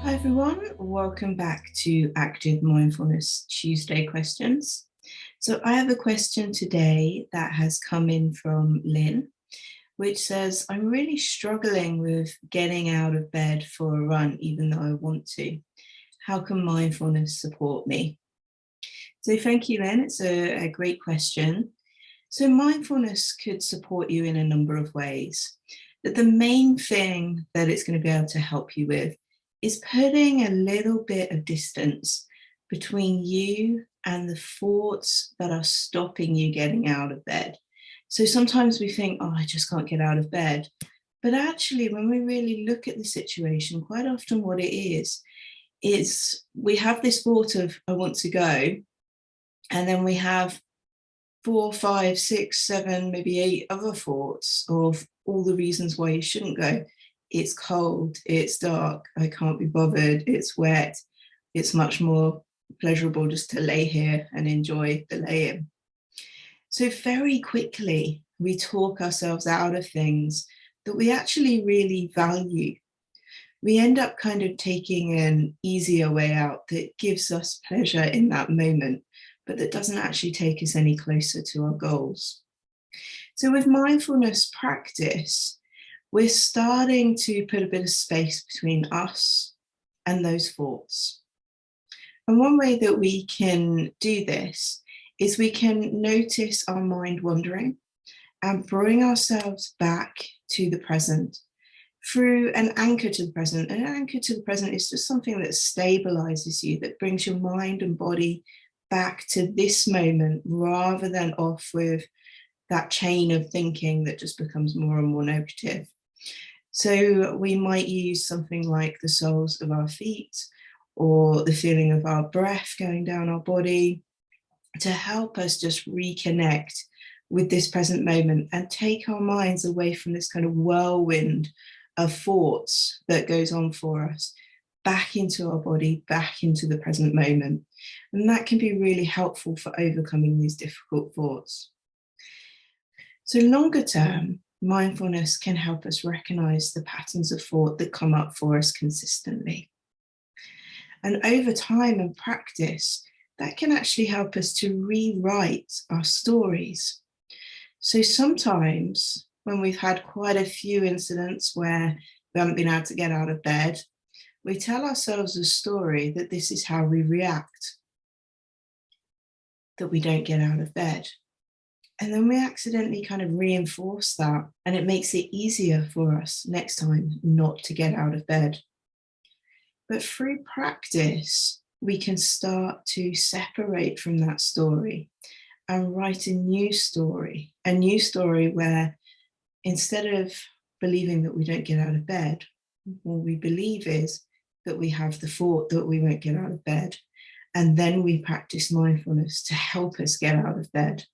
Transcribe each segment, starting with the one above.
Hi everyone, welcome back to Active Mindfulness Tuesday Questions. So I have a question today that has come in from Lynn, which says, I'm really struggling with getting out of bed for a run even though I want to. How can mindfulness support me? So thank you, Lynn. It's a great question. So mindfulness could support you in a number of ways. But the main thing that it's going to be able to help you with is putting a little bit of distance between you and the thoughts that are stopping you getting out of bed. So sometimes we think, oh, I just can't get out of bed. But actually, when we really look at the situation, quite often what it is we have this thought of, I want to go. And then we have 4, 5, 6, 7, maybe 8 other thoughts of all the reasons why you shouldn't go. It's cold, it's dark, I can't be bothered, it's wet, it's much more pleasurable just to lay here and enjoy the lay-in. So very quickly, we talk ourselves out of things that we actually really value. We end up kind of taking an easier way out that gives us pleasure in that moment, but that doesn't actually take us any closer to our goals. So with mindfulness practice, we're starting to put a bit of space between us and those thoughts. And one way that we can do this is we can notice our mind wandering and bring ourselves back to the present through an anchor to the present. An anchor to the present is just something that stabilizes you, that brings your mind and body back to this moment rather than off with that chain of thinking that just becomes more and more negative. So we might use something like the soles of our feet or the feeling of our breath going down our body to help us just reconnect with this present moment and take our minds away from this kind of whirlwind of thoughts that goes on for us, back into our body, back into the present moment. And that can be really helpful for overcoming these difficult thoughts. So longer term, mindfulness can help us recognize the patterns of thought that come up for us consistently. And over time and practice, that can actually help us to rewrite our stories. So sometimes when we've had quite a few incidents where we haven't been able to get out of bed, we tell ourselves a story that this is how we react, that we don't get out of bed. And then we accidentally kind of reinforce that, and it makes it easier for us next time not to get out of bed. But through practice, we can start to separate from that story and write a new story where instead of believing that we don't get out of bed, what we believe is that we have the thought that we won't get out of bed. And then we practice mindfulness to help us get out of bed.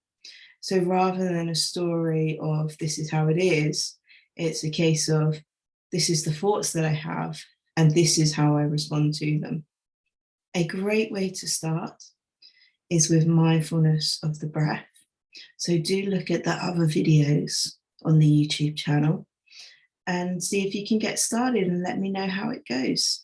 So rather than a story of this is how it is, it's a case of this is the thoughts that I have and this is how I respond to them. A great way to start is with mindfulness of the breath. So do look at the other videos on the YouTube channel and see if you can get started and let me know how it goes.